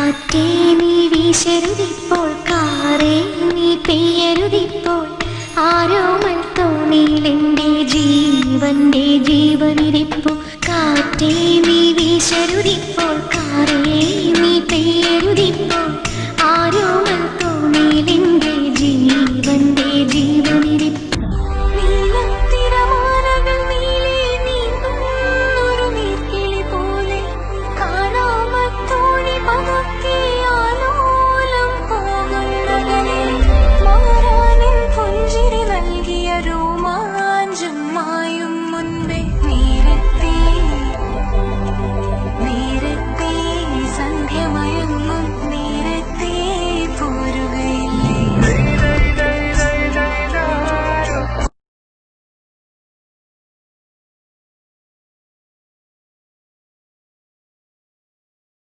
കാറ്റേ നീ വീശരുതിപ്പോൾ, കാറേ നീ പെയ്യരുതിപ്പോൾ, ആരോമൽ തോണിയിലെൻ്റെ ജീവന്റെ ജീവനിരിപ്പു. കാറ്റേ നീ വീശരുതിപ്പോൾ, കാറേ